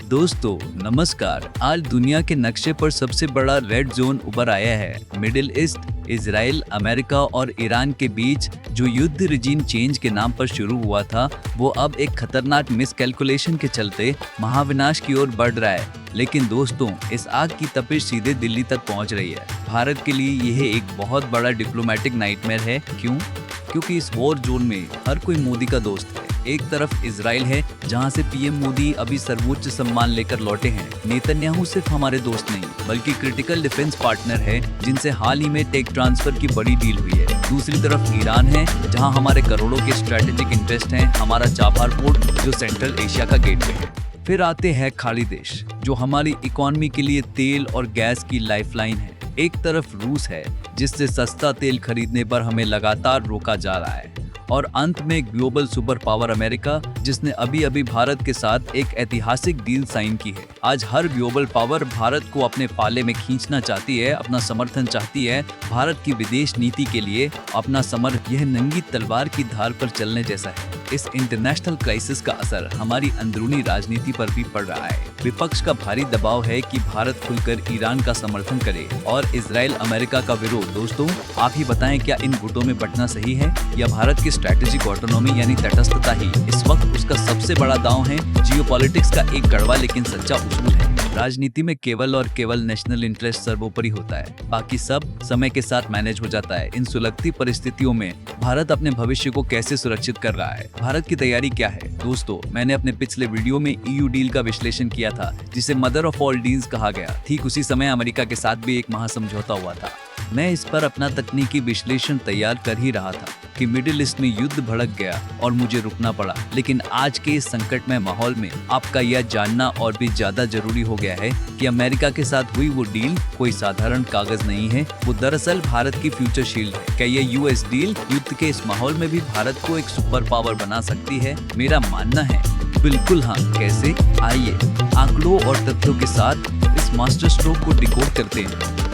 दोस्तों नमस्कार। आज दुनिया के नक्शे पर सबसे बड़ा रेड जोन उभर आया है। मिडिल ईस्ट, इजराइल, अमेरिका और ईरान के बीच जो युद्ध रिजीम चेंज के नाम पर शुरू हुआ था, वो अब एक खतरनाक मिसकैलकुलेशन के चलते महाविनाश की ओर बढ़ रहा है। लेकिन दोस्तों, इस आग की तपिश सीधे दिल्ली तक पहुंच रही है। भारत के लिए यह एक बहुत बड़ा डिप्लोमेटिक नाइटमेयर है। क्यों? क्योंकि इस वॉर जोन में हर कोई मोदी का दोस्त है। एक तरफ इजराइल है, जहां से पीएम मोदी अभी सर्वोच्च सम्मान लेकर लौटे हैं। नेतन्याहू सिर्फ हमारे दोस्त नहीं, बल्कि क्रिटिकल डिफेंस पार्टनर है, जिनसे हाल ही में टेक ट्रांसफर की बड़ी डील हुई है। दूसरी तरफ ईरान है, जहां हमारे करोड़ों के स्ट्रेटेजिक इंटरेस्ट हैं। हमारा चाबहार पोर्ट जो सेंट्रल एशिया का गेटवे है। फिर आते हैं खाड़ी देश, जो हमारी इकोनॉमी के लिए तेल और गैस की लाइफलाइन है। एक तरफ रूस है, जिससे सस्ता तेल खरीदने पर हमें लगातार रोका जा रहा है। और अंत में ग्लोबल सुपर पावर अमेरिका, जिसने अभी अभी भारत के साथ एक ऐतिहासिक डील साइन की है। आज हर ग्लोबल पावर भारत को अपने पाले में खींचना चाहती है, अपना समर्थन चाहती है। भारत की विदेश नीति के लिए अपना समर्थन यह नंगी तलवार की धार पर चलने जैसा है। इस इंटरनेशनल क्राइसिस का असर हमारी अंदरूनी राजनीति पर भी पड़ रहा है। विपक्ष का भारी दबाव है कि भारत खुलकर ईरान का समर्थन करे और इजराइल अमेरिका का विरोध। दोस्तों, आप ही बताएं, क्या इन गुटों में बंटना सही है, या भारत की स्ट्रैटेजिक ऑटोनॉमी यानी तटस्थता ही इस वक्त उसका सबसे बड़ा दांव है? जियोपॉलिटिक्स का एक कड़वा लेकिन सच्चा उसूल है। राजनीति में केवल और केवल नेशनल इंटरेस्ट सर्वोपरि होता है, बाकी सब समय के साथ मैनेज हो जाता है। इन सुलगती परिस्थितियों में भारत अपने भविष्य को कैसे सुरक्षित कर रहा है? भारत की तैयारी क्या है? दोस्तों, मैंने अपने पिछले वीडियो में ईयू डील का विश्लेषण किया था, जिसे मदर ऑफ ऑल डील्स कहा गया। ठीक उसी समय अमेरिका के साथ भी एक महासमझौता हुआ था। मैं इस पर अपना तकनीकी विश्लेषण तैयार कर ही रहा था कि मिडिल ईस्ट में युद्ध भड़क गया और मुझे रुकना पड़ा। लेकिन आज के इस संकटमय माहौल में आपका यह जानना और भी ज्यादा जरूरी हो गया है कि अमेरिका के साथ हुई वो डील कोई साधारण कागज नहीं है। वो दरअसल भारत की फ्यूचर शील्ड है। क्या ये यूएस डील युद्ध के इस माहौल में भी भारत को एक सुपर पावर बना सकती है? मेरा मानना है बिल्कुल हाँ। कैसे? आइए आंकड़ों और तथ्यों के साथ इस मास्टर स्ट्रोक को डिकोड करते हैं।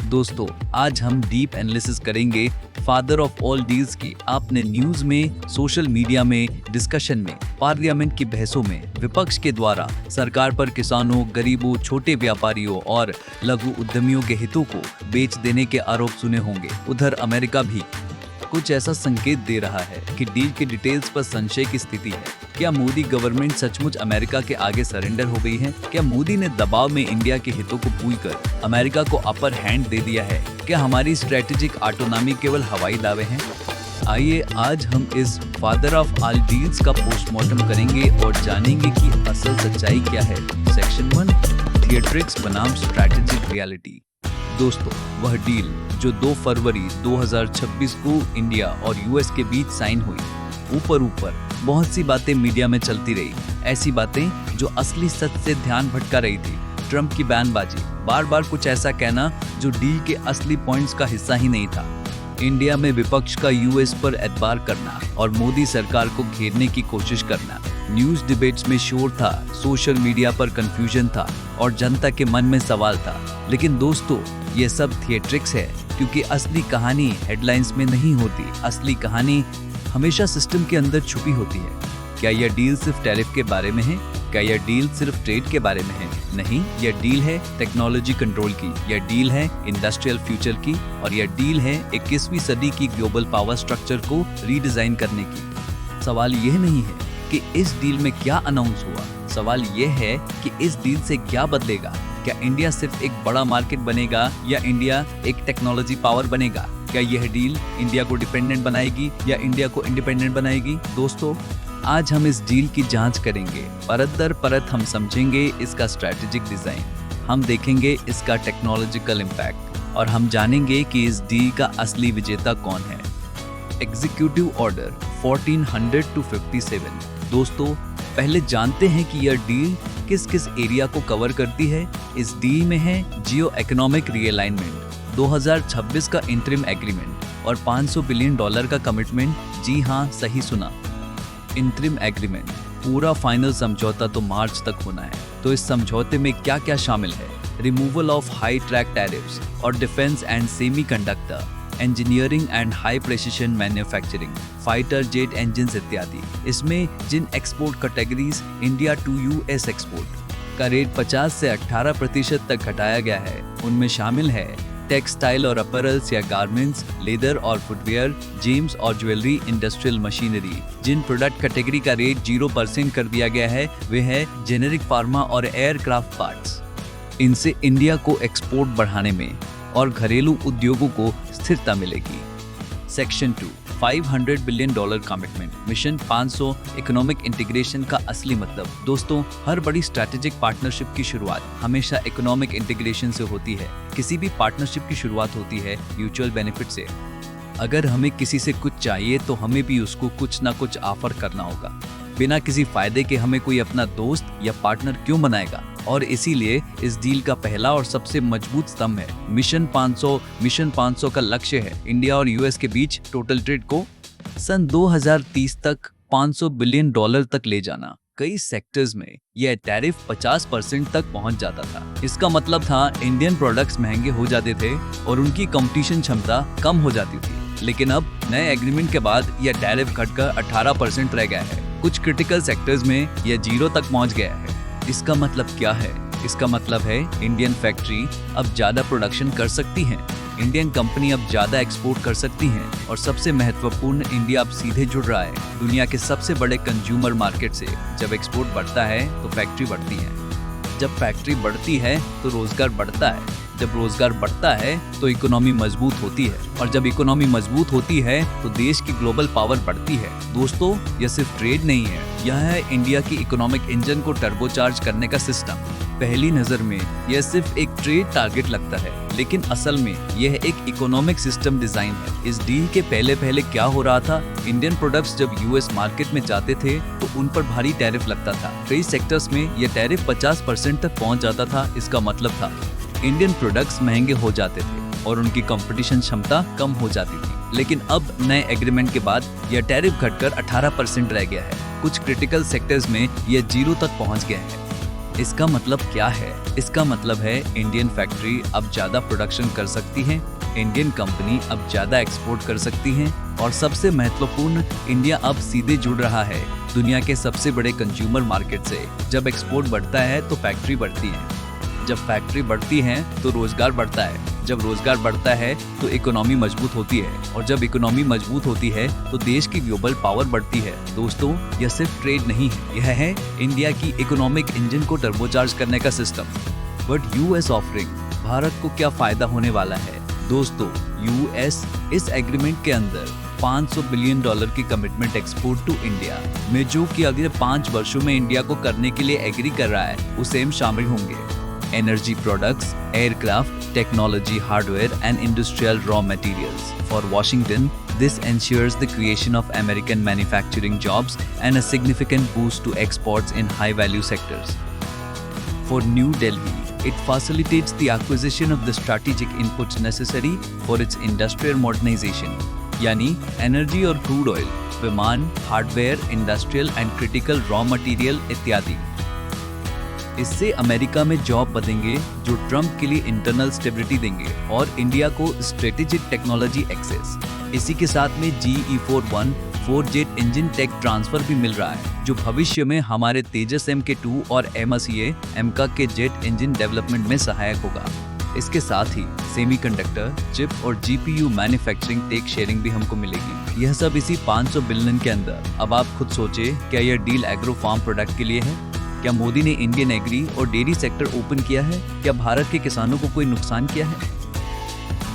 दोस्तों, आज हम डीप एनालिसिस करेंगे फादर ऑफ ऑल डील्स की। आपने न्यूज में, सोशल मीडिया में, डिस्कशन में, पार्लियामेंट की बहसों में विपक्ष के द्वारा सरकार पर किसानों, गरीबों, छोटे व्यापारियों और लघु उद्यमियों के हितों को बेच देने के आरोप सुने होंगे। उधर अमेरिका भी कुछ ऐसा संकेत दे रहा है कि डील के डिटेल्स पर संशय की स्थिति है। क्या मोदी गवर्नमेंट सचमुच अमेरिका के आगे सरेंडर हो गई है? क्या मोदी ने दबाव में इंडिया के हितों को भूलकर अमेरिका को अपर हैंड दे दिया है? क्या हमारी स्ट्रेटेजिक ऑटोनॉमी केवल हवाई दावे हैं? आइए आज हम इस फादर ऑफ ऑल डील्स का पोस्टमार्टम करेंगे और जानेंगे कि असल सच्चाई क्या है। सेक्शन 1, थिएट्रिक्स बनाम स्ट्रेटेजिक रियलिटी। दोस्तों, वह डील जो 2 फरवरी 2026 को इंडिया और यूएस के बीच साइन हुई, ऊपर बहुत सी बातें मीडिया में चलती रही। ऐसी बातें जो असली सच से ध्यान भटका रही थी। ट्रंप की बयानबाजी, बार बार कुछ ऐसा कहना जो डील के असली पॉइंट्स का हिस्सा ही नहीं था। इंडिया में विपक्ष का यूएस पर एतबार करना और मोदी सरकार को घेरने की कोशिश करना। न्यूज डिबेट्स में शोर था, सोशल मीडिया पर कंफ्यूजन था और जनता के मन में सवाल था। लेकिन दोस्तों, ये सब थिएट्रिक्स है, क्योंकि असली कहानी हेडलाइंस में नहीं होती। असली कहानी हमेशा सिस्टम के अंदर छुपी होती है। क्या यह डील सिर्फ टैरिफ के बारे में है? क्या यह डील सिर्फ ट्रेड के बारे में है? नहीं, यह डील है टेक्नोलॉजी कंट्रोल की, यह डील है इंडस्ट्रियल फ्यूचर की, और यह डील है 21वीं सदी की ग्लोबल पावर स्ट्रक्चर को रीडिजाइन करने की। सवाल यह नहीं है कि इस डील में क्या अनाउंस हुआ, सवाल यह है कि इस डील से क्या बदलेगा। क्या इंडिया सिर्फ एक बड़ा मार्केट बनेगा या इंडिया एक टेक्नोलॉजी पावर बनेगा? क्या यह डील इंडिया को डिपेंडेंट बनाएगी या इंडिया को इंडिपेंडेंट बनाएगी? दोस्तों, आज हम इस डील की जांच करेंगे। परत दर परत हम समझेंगे इसका स्ट्रैटेजिक डिजाइन, हम देखेंगे इसका टेक्नोलॉजिकल इम्पैक्ट और हम जानेंगे कि इस डील का असली विजेता कौन है। Executive order 1400-57। दोस्तों, पहले जानते हैं कि यह डील किस किस एरिया को कवर करती है। इस डील में है जियो इकोनॉमिक रीअलाइनमेंट, 2026 का इंटरिम एग्रीमेंट और $500 बिलियन का कमिटमेंट। जी हाँ, सही सुना, इंटरिम एग्रीमेंट। पूरा फाइनल समझौता तो मार्च तक होना है। तो इस समझौते में क्या क्या शामिल है? Removal of high track tariffs और defence and semiconductor, engineering and high precision manufacturing, fighter jet engines इत्यादि। इसमें जिन export categories India to US export का रेट 50 से 18% तक घटाया गया है, उनमें शामिल है टेक्सटाइल और अपरल्स या गारमेंट्स, लेदर और फुटवेयर, जेम्स और ज्वेलरी, इंडस्ट्रियल मशीनरी। जिन प्रोडक्ट कैटेगरी का रेट 0% कर दिया गया है वे है जेनेरिक फार्मा और एयरक्राफ्ट पार्ट्स। इनसे इंडिया को एक्सपोर्ट बढ़ाने में और घरेलू उद्योगों को स्थिरता मिलेगी। Section 2 $500 billion commitment, mission 500 economic integration का असली मतलब। दोस्तों, हर बड़ी स्ट्रैटेजिक पार्टनरशिप की शुरुआत हमेशा इकोनॉमिक इंटीग्रेशन से होती है। किसी भी पार्टनरशिप की शुरुआत होती है म्यूचुअल बेनिफिट से। अगर हमें किसी से कुछ चाहिए तो हमें भी उसको कुछ ना कुछ ऑफर करना होगा। बिना किसी फायदे के हमें कोई अपना दोस्त या पार्टनर क्यों बनाएगा? और इसीलिए इस डील का पहला और सबसे मजबूत स्तंभ है मिशन 500। मिशन 500 का लक्ष्य है इंडिया और यूएस के बीच टोटल ट्रेड को सन 2030 तक $500 बिलियन तक ले जाना। कई सेक्टर्स में यह टैरिफ 50% तक पहुंच जाता था। इसका मतलब था इंडियन प्रोडक्ट्स महंगे हो जाते थे और उनकी कंपटीशन क्षमता कम हो जाती थी। लेकिन अब नए एग्रीमेंट के बाद यह टैरिफ घटकर 18% रह गया है। कुछ क्रिटिकल सेक्टर्स में यह 0 तक पहुंच गया है। इसका मतलब क्या है? इसका मतलब है इंडियन फैक्ट्री अब ज्यादा प्रोडक्शन कर सकती हैं, इंडियन कंपनी अब ज्यादा एक्सपोर्ट कर सकती हैं और सबसे महत्वपूर्ण, इंडिया अब सीधे जुड़ रहा है दुनिया के सबसे बड़े कंज्यूमर मार्केट से। जब एक्सपोर्ट बढ़ता है तो फैक्ट्री बढ़ती है, जब फैक्ट्री बढ़ती है तो रोजगार बढ़ता है, जब रोजगार बढ़ता है तो इकोनॉमी मजबूत होती है और जब इकोनॉमी मजबूत होती है तो देश की ग्लोबल पावर बढ़ती है। दोस्तों, यह सिर्फ ट्रेड नहीं है, यह है इंडिया की इकोनॉमिक इंजन को टर्बोचार्ज करने का सिस्टम। पहली नजर में यह सिर्फ एक ट्रेड टारगेट लगता है, लेकिन असल में यह एक इकोनॉमिक सिस्टम डिजाइन है। इस डील के पहले क्या हो रहा था? इंडियन प्रोडक्ट्स जब यूएस मार्केट में जाते थे तो उन पर भारी टैरिफ लगता था। कई सेक्टर्स में यह टैरिफ 50% तक पहुंच जाता था। इसका मतलब था इंडियन प्रोडक्ट्स महंगे हो जाते थे और उनकी कंपटीशन क्षमता कम हो जाती थी। लेकिन अब नए एग्रीमेंट के बाद यह टैरिफ घटकर 18% रह गया है। कुछ क्रिटिकल सेक्टर्स में यह 0 तक पहुंच गया है। इसका मतलब क्या है? इसका मतलब है इंडियन फैक्ट्री अब ज्यादा प्रोडक्शन कर सकती है, इंडियन कंपनी अब ज्यादा एक्सपोर्ट कर सकती है और सबसे महत्वपूर्ण, इंडिया अब सीधे जुड़ रहा है दुनिया के सबसे बड़े कंज्यूमर मार्केट से। जब एक्सपोर्ट बढ़ता है तो फैक्ट्री बढ़ती है, जब फैक्ट्री बढ़ती है तो रोजगार बढ़ता है, जब रोजगार बढ़ता है तो इकोनॉमी मजबूत होती है और जब इकोनॉमी मजबूत होती है तो देश की ग्लोबल पावर बढ़ती है। दोस्तों, यह सिर्फ ट्रेड नहीं है, यह है इंडिया की इकोनॉमिक इंजन को टर्बोचार्ज करने का system. But US offering, Bharat को क्या फायदा होने वाला है? दोस्तों, यूएस इस एग्रीमेंट के अंदर $500 बिलियन की कमिटमेंट एक्सपोर्ट टू इंडिया में, जो कि अगले 5 वर्षों में इंडिया को करने के लिए एग्री कर रहा है, उसे शामिल होंगे। Energy products, aircraft, technology, hardware and industrial raw materials. For Washington, this ensures the creation of American manufacturing jobs and a significant boost to exports in high-value sectors. For New Delhi, it facilitates the acquisition of the strategic inputs necessary for its industrial modernization, यानी energy और crude oil, विमान, hardware, industrial and critical raw material इत्यादि। इससे America में job बढ़ेंगे जो Trump के लिए इंटरनल स्टेबिलिटी देंगे और इंडिया को स्ट्रेटेजिक टेक्नोलॉजी एक्सेस। इसी के साथ में GE41 4 jet engine take transfer भी मिल रहा है, जो भविष्य में हमारे तेजस MK2 और MCA के जेट इंजन डेवलपमेंट में सहायक होगा। इसके साथ ही सेमीकंडक्टर, चिप और GPU मैन्युफैक्चरिंग टेक शेयरिंग भी हमको मिलेगी। यह सब इसी 500 बिलियन के अंदर। अब आप खुद सोचे, क्या यह डील एग्रो फार्म प्रोडक्ट के लिए है? क्या मोदी ने इंडियन एग्री और डेयरी सेक्टर ओपन किया है? क्या भारत के किसानों को कोई नुकसान किया है?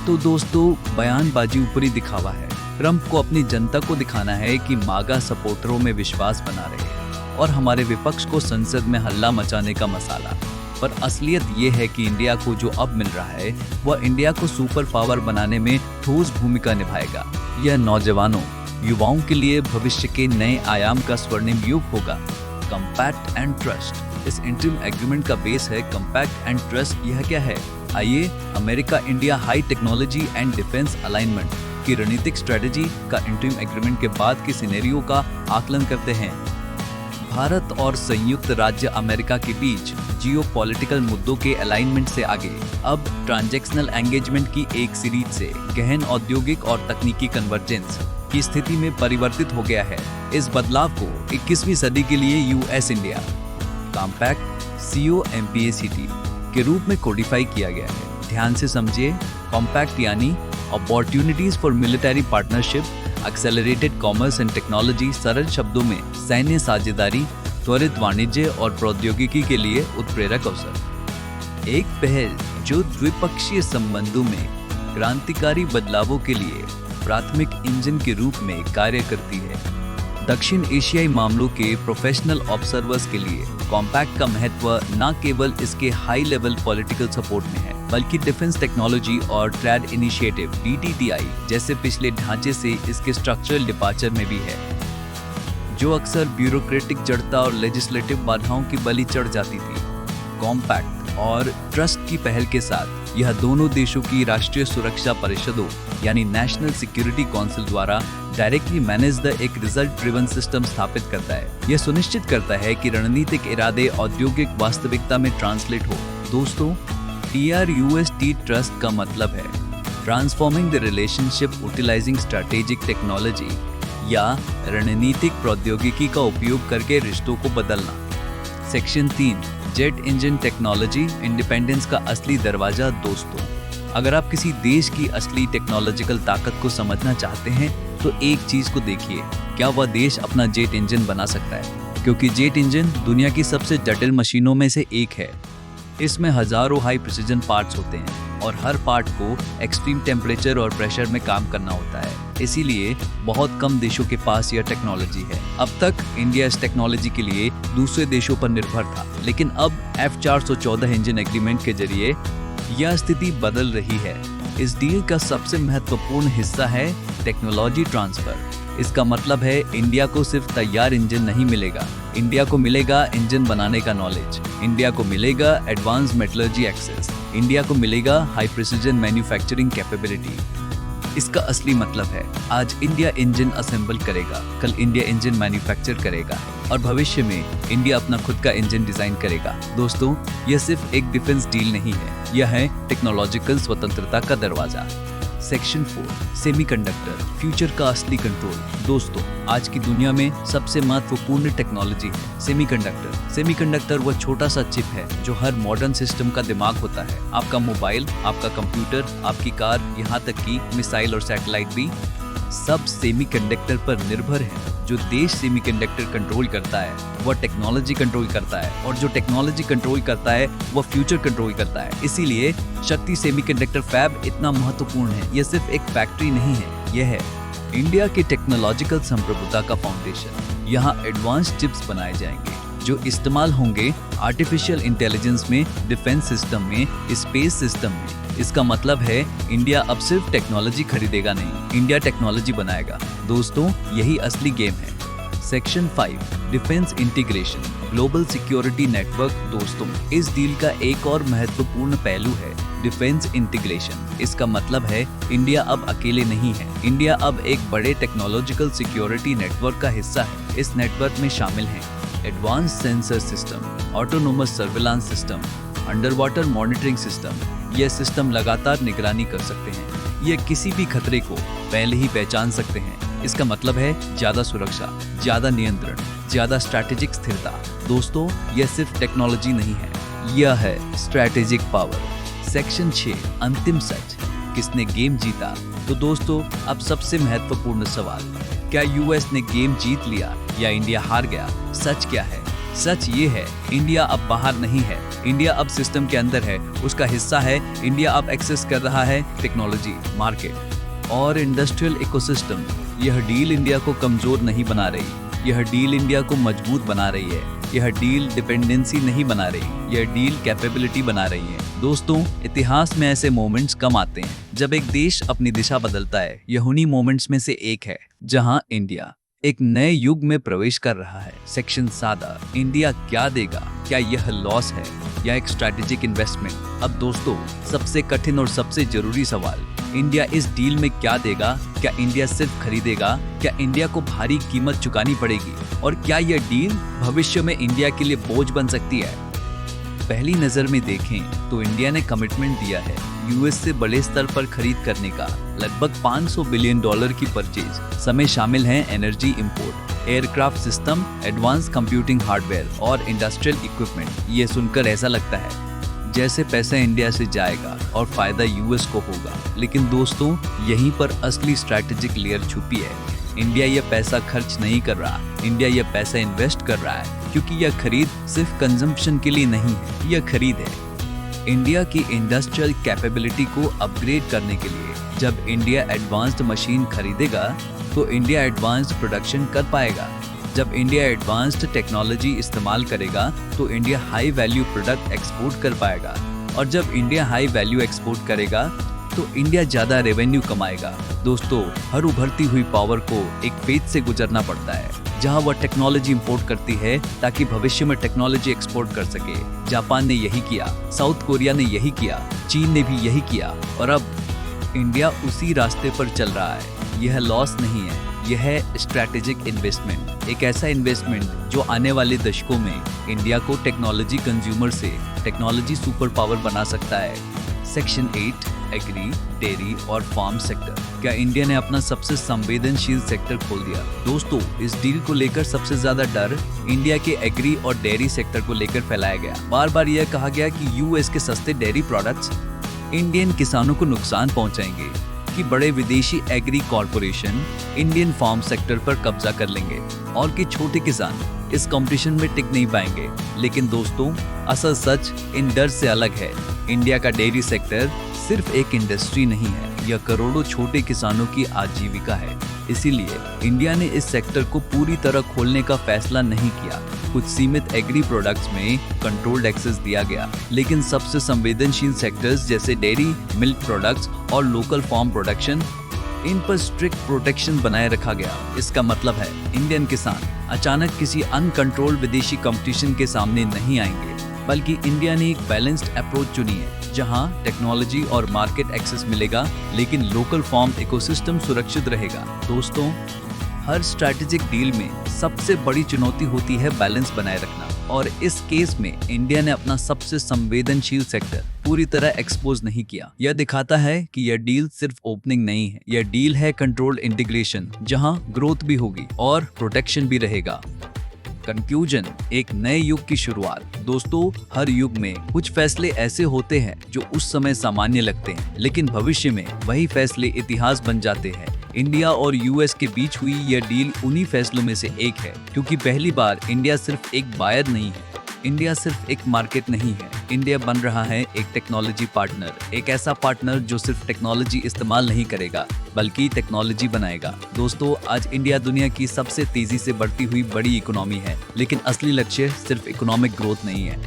तो दोस्तों, बयानबाजी ऊपरी दिखावा है। ट्रंप को अपनी जनता को दिखाना है कि मागा सपोर्टरों में विश्वास बना रहे और हमारे विपक्ष को संसद में हल्ला मचाने का मसाला। पर असलियत ये है कि इंडिया को जो अब मिल रहा है वह इंडिया को सुपर पावर बनाने में ठोस भूमिका निभाएगा। यह नौजवानों, युवाओं के लिए भविष्य के नए आयाम का स्वर्णिम युग होगा। कंपैक्ट एंड ट्रस्ट, इस इंटरिम एग्रीमेंट का बेस है कंपैक्ट एंड ट्रस्ट। यह क्या है? आइए America India high technology and defence alignment की रणनीतिक स्ट्रेटेजी का इंटरिम एग्रीमेंट के बाद की सिनेरियो का आकलन करते हैं। भारत और संयुक्त राज्य अमेरिका के बीच जियोपॉलिटिकल मुद्दों के अलाइनमेंट से आगे अब ट्रांजैक्शनल एंगेजमेंट की एक सीरीज से गहन औद्योगिक और तकनीकी कन्वर्जेंस की स्थिति में परिवर्तित हो गया है। इस बदलाव को 21वीं सदी के लिए यूएस इंडिया कॉम्पैक्ट COMPACT के रूप में कोडिफाई किया गया है। ध्यान से समझिए, कॉम्पैक्ट यानी opportunities for military partnership, accelerated commerce and technology, सरल शब्दों में सैन्य साझेदारी, त्वरित वाणिज्य और प्रौद्योगिकी के लिए उत्प्रेरक अवसर। एक पहल जो द्विपक्षीय संबंधों में क्रांतिकारी बदलावों के लिए प्राथमिक इंजन के रूप में कार्य करती है। दक्षिण एशियाई मामलों के प्रोफेशनल ऑब्जर्वर्स के लिए कॉम्पैक्ट का महत्व न केवल इसके हाई लेवल पॉलिटिकल सपोर्ट में है, बल्कि डिफेंस टेक्नोलॉजी और ट्रेड इनिशिएटिव DTTI जैसे पिछले ढांचे से इसके स्ट्रक्चरल डिपार्चर में भी है, जो अक्सर ब्यूरोक्रेटिक जड़ता और लेजिस्लेटिव बाधाओं की बलि चढ़ जाती थी। कॉम्पैक्ट और ट्रस्ट की पहल के साथ यह दोनों देशों की राष्ट्रीय सुरक्षा परिषदों यानी नेशनल सिक्योरिटी काउंसिल द्वारा डायरेक्टली मैनेज्ड एक रिजल्ट ड्रिवन सिस्टम स्थापित करता है। यह सुनिश्चित करता है कि रणनीतिक इरादे औद्योगिक वास्तविकता में ट्रांसलेट हो। दोस्तों, TRUST ट्रस्ट का मतलब है transforming the relationship utilising strategic technology या रणनीतिक प्रौद्योगिकी का उपयोग करके रिश्तों को बदलना। Section 3 jet engine technology independence का असली दरवाजा। दोस्तों, अगर आप किसी देश की असली टेक्नोलॉजिकल ताकत को समझना चाहते हैं तो एक चीज को देखिए, क्या वह देश अपना जेट इंजन बना सकता है? क्योंकि जेट इंजन दुनिया की सबसे जटिल मशीनों में से एक है। इसमें हजारों हाई प्रिसिजन पार्ट्स होते हैं और हर पार्ट को एक्सट्रीम टेम्परेचर और प्रेशर में काम करना होता है। इसीलिए बहुत कम देशों के पास यह टेक्नोलॉजी है। अब तक इंडिया इस टेक्नोलॉजी के लिए दूसरे देशों पर निर्भर था, लेकिन अब F414 इंजन एग्रीमेंट के जरिए यह स्थिति बदल रही है। इस डील का सबसे महत्वपूर्ण हिस्सा है टेक्नोलॉजी ट्रांसफर। इसका मतलब है इंडिया को सिर्फ तैयार इंजन नहीं मिलेगा, इंडिया को मिलेगा इंजन बनाने का नॉलेज, इंडिया को मिलेगा एडवांस मेटलर्जी एक्सेस, इंडिया को मिलेगा हाई प्रिसिजन मैन्युफैक्चरिंग कैपेबिलिटी। इसका असली मतलब है आज इंडिया इंजन असेंबल करेगा, कल इंडिया इंजन मैन्युफैक्चर करेगा और भविष्य में इंडिया अपना खुद का इंजन डिजाइन करेगा। दोस्तों, यह सिर्फ एक डिफेंस डील नहीं है, यह है टेक्नोलॉजिकल स्वतंत्रता का दरवाजा। सेक्शन 4 सेमीकंडक्टर, फ्यूचर का असली कंट्रोल। दोस्तों, आज की दुनिया में सबसे महत्वपूर्ण टेक्नोलॉजी है सेमीकंडक्टर। सेमीकंडक्टर वह छोटा सा चिप है जो हर मॉडर्न सिस्टम का दिमाग होता है। आपका मोबाइल, आपका कंप्यूटर, आपकी कार, यहाँ तक कि मिसाइल और सैटेलाइट भी सब सेमीकंडक्टर पर निर्भर है। जो देश सेमीकंडक्टर कंट्रोल करता है वह टेक्नोलॉजी कंट्रोल करता है, और जो टेक्नोलॉजी कंट्रोल करता है वह फ्यूचर कंट्रोल करता है। इसीलिए शक्ति सेमीकंडक्टर फैब इतना महत्वपूर्ण है। यह सिर्फ एक फैक्ट्री नहीं है, यह है इंडिया की टेक्नोलॉजिकल संप्रभुता का फाउंडेशन। यहाँ एडवांस चिप्स बनाए जाएंगे जो इस्तेमाल होंगे आर्टिफिशियल इंटेलिजेंस में, डिफेंस सिस्टम में, स्पेस सिस्टम में। इसका मतलब है इंडिया अब सिर्फ टेक्नोलॉजी खरीदेगा नहीं, इंडिया टेक्नोलॉजी बनाएगा। दोस्तों, यही असली गेम है। Section 5 defence integration, global security network. दोस्तों, इस डील का एक और महत्वपूर्ण पहलू है डिफेंस इंटीग्रेशन। इसका मतलब है इंडिया अब अकेले नहीं है, इंडिया अब एक बड़े टेक्नोलॉजिकल सिक्योरिटी नेटवर्क का हिस्सा है। इस नेटवर्क में शामिल हैं advance sensor system, autonomous surveillance system, under water monitoring system. यह सिस्टम लगातार निगरानी कर सकते हैं, यह किसी भी खतरे को पहले ही पहचान सकते हैं। इसका मतलब है ज्यादा सुरक्षा, ज्यादा नियंत्रण, ज्यादा स्ट्रैटेजिक स्थिरता। दोस्तों, यह सिर्फ टेक्नोलॉजी नहीं है, यह है स्ट्रैटेजिक पावर। सेक्शन 6 अंतिम सच, किसने गेम जीता? तो दोस्तों, अब सबसे महत्वपूर्ण सवाल, क्या यूएस ने गेम जीत लिया या इंडिया हार गया? सच क्या है? सच ये है, इंडिया अब बाहर नहीं है, इंडिया अब सिस्टम के अंदर है, उसका हिस्सा है। इंडिया अब एक्सेस कर रहा है टेक्नोलॉजी, मार्केट और इंडस्ट्रियल इकोसिस्टम। यह डील इंडिया को कमजोर नहीं बना रही, यह डील इंडिया को मजबूत बना रही है। यह डील डिपेंडेंसी नहीं बना रही, यह डील कैपेबिलिटी बना रही है। दोस्तों, इतिहास में ऐसे मोमेंट्स कम आते हैं जब एक देश अपनी दिशा बदलता है। यह उन्हीं मोमेंट्स में से एक है जहां इंडिया एक नए युग में प्रवेश कर रहा है। सेक्शन 7, इंडिया क्या देगा, क्या यह लॉस है या एक स्ट्रैटेजिक इन्वेस्टमेंट। अब दोस्तों, सबसे कठिन और सबसे जरूरी सवाल, इंडिया इस डील में क्या देगा? क्या इंडिया सिर्फ खरीदेगा? क्या इंडिया को भारी कीमत चुकानी पड़ेगी? और क्या यह डील भविष्य में इंडिया के लिए बोझ बन सकती है? पहली नजर में देखें तो इंडिया ने कमिटमेंट दिया है यूएस से बड़े स्तर पर खरीद करने का, लगभग $500 बिलियन की परचेज। समय शामिल है energy import, aircraft system, advance computing hardware और इंडस्ट्रियल इक्विपमेंट। ये सुनकर ऐसा लगता है जैसे पैसा इंडिया से जाएगा और फायदा यूएस को होगा, लेकिन दोस्तों, यहीं पर असली स्ट्रैटेजिक लेयर छुपी है। इंडिया यह पैसा खर्च नहीं कर रहा, इंडिया यह पैसा इन्वेस्ट कर रहा है, क्योंकि यह खरीद सिर्फ कंजम्पशन के लिए नहीं है, यह खरीद है इंडिया की इंडस्ट्रियल कैपेबिलिटी को अपग्रेड करने के लिए। जब इंडिया एडवांस्ड मशीन खरीदेगा तो इंडिया एडवांस्ड प्रोडक्शन कर पाएगा। जब इंडिया एडवांस्ड टेक्नोलॉजी इस्तेमाल करेगा तो India high value product export कर पाएगा, और जब इंडिया हाई वैल्यू एक्सपोर्ट करेगा तो इंडिया ज्यादा रेवेन्यू कमाएगा। दोस्तों, हर उभरती हुई पावर को एक फेज से गुजरना पड़ता है, जहां वह टेक्नोलॉजी इंपोर्ट करती है ताकि भविष्य में टेक्नोलॉजी एक्सपोर्ट कर सके। जापान ने यही किया, साउथ कोरिया ने यही किया, चीन ने भी यही किया, और अब इंडिया उसी रास्ते पर चल रहा है। यह लॉस नहीं है, यह है स्ट्रैटेजिक इन्वेस्टमेंट, एक ऐसा इन्वेस्टमेंट जो आने वाले दशकों में इंडिया को टेक्नोलॉजी कंज्यूमर से टेक्नोलॉजी सुपर पावर बना सकता है। सेक्शन 8, एग्री, डेयरी और फार्म सेक्टर। क्या इंडिया ने अपना सबसे संवेदनशील सेक्टर खोल दिया? दोस्तों, इस डील को लेकर सबसे ज्यादा डर इंडिया के एग्री और डेयरी सेक्टर को लेकर फैलाया गया। बार बार यह कहा गया कि यूएस के सस्ते डेयरी प्रोडक्ट्स इंडियन किसानों को नुकसान पहुंचाएंगे, कि बड़े विदेशी agri corporation Indian farm sector पर कब्जा कर लेंगे और कि छोटे किसान इस कंपटीशन में टिक नहीं पाएंगे। लेकिन दोस्तों, असल सच इन डर से अलग है। इंडिया का डेयरी सेक्टर सिर्फ एक इंडस्ट्री नहीं है, यह करोड़ों छोटे किसानों की आजीविका है। इसीलिए इंडिया ने इस सेक्टर को पूरी तरह खोलने का फैसला नहीं किया। कुछ सीमित एग्री प्रोडक्ट्स में कंट्रोल्ड एक्सेस दिया गया, लेकिन सबसे संवेदनशील सेक्टर्स जैसे डेयरी, मिल्क प्रोडक्ट्स और लोकल फार्म प्रोडक्शन, इन पर स्ट्रिक्ट प्रोटेक्शन बनाए रखा गया। इसका मतलब है इंडियन किसान अचानक किसी अनकंट्रोल्ड विदेशी कंपटीशन के सामने नहीं आएंगे, बल्कि इंडिया ने एक बैलेंस्ड अप्रोच चुनी है, जहां टेक्नोलॉजी और मार्केट एक्सेस मिलेगा, लेकिन लोकल फार्म इकोसिस्टम सुरक्षित रहेगा। दोस्तों, हर स्ट्रैटेजिक डील में सबसे बड़ी चुनौती होती है बैलेंस बनाए रखना, और इस केस में इंडिया ने अपना सबसे संवेदनशील सेक्टर पूरी तरह एक्सपोज नहीं किया। यह दिखाता है कि यह डील सिर्फ ओपनिंग नहीं है, यह डील है कंट्रोल्ड इंटीग्रेशन, जहां ग्रोथ भी होगी और प्रोटेक्शन भी रहेगा। कंक्लूजन, एक नए युग की शुरुआत। दोस्तों, हर युग में कुछ फैसले ऐसे होते हैं जो उस समय सामान्य लगते हैं, लेकिन भविष्य में वही फैसले इतिहास बन जाते हैं। इंडिया और यूएस के बीच हुई यह डील उन्हीं फैसलों में से एक है, क्योंकि पहली बार इंडिया सिर्फ एक बायर नहीं है, इंडिया सिर्फ एक मार्केट नहीं है, इंडिया बन रहा है एक टेक्नोलॉजी पार्टनर, एक ऐसा पार्टनर जो सिर्फ टेक्नोलॉजी इस्तेमाल नहीं करेगा बल्कि टेक्नोलॉजी बनाएगा। दोस्तों, आज इंडिया दुनिया की सबसे तेजी से बढ़ती हुई बड़ी इकोनॉमी है, लेकिन असली लक्ष्य सिर्फ इकोनॉमिक ग्रोथ नहीं है,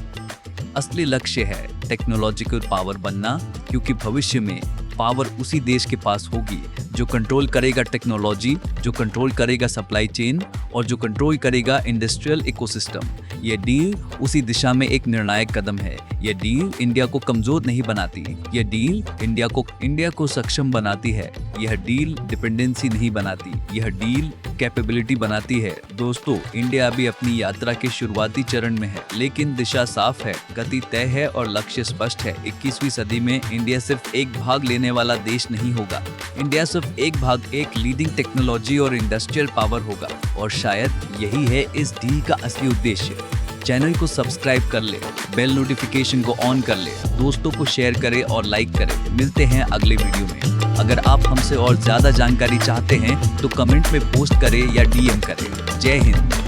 असली लक्ष्य है टेक्नोलॉजिकल पावर बनना, क्योंकि भविष्य में पावर उसी देश के पास होगी जो कंट्रोल करेगा टेक्नोलॉजी, जो कंट्रोल करेगा सप्लाई चेन और जो कंट्रोल करेगा इंडस्ट्रियल इकोसिस्टम। यह डील उसी दिशा में एक निर्णायक कदम है। यह डील इंडिया को कमजोर नहीं बनाती, यह डील इंडिया को सक्षम बनाती है। यह डील डिपेंडेंसी नहीं बनाती, यह डील कैपेबिलिटी बनाती है। दोस्तों, इंडिया अभी अपनी यात्रा के शुरुआती चरण में है, लेकिन दिशा साफ है, गति तय है और लक्ष्य स्पष्ट है। 21वीं सदी में इंडिया सिर्फ एक भाग लेने वाला देश नहीं होगा, इंडिया सिर्फ एक भाग एक लीडिंग टेक्नोलॉजी और इंडस्ट्रियल पावर होगा, और शायद यही है इस डील का असली उद्देश्य। चैनल को सब्सक्राइब कर ले, बेल नोटिफिकेशन को ऑन कर ले, दोस्तों को शेयर करें और लाइक करें। मिलते हैं अगले वीडियो में। अगर आप हमसे और ज्यादा जानकारी चाहते हैं तो कमेंट में पोस्ट करें या डीएम करें। जय हिंद।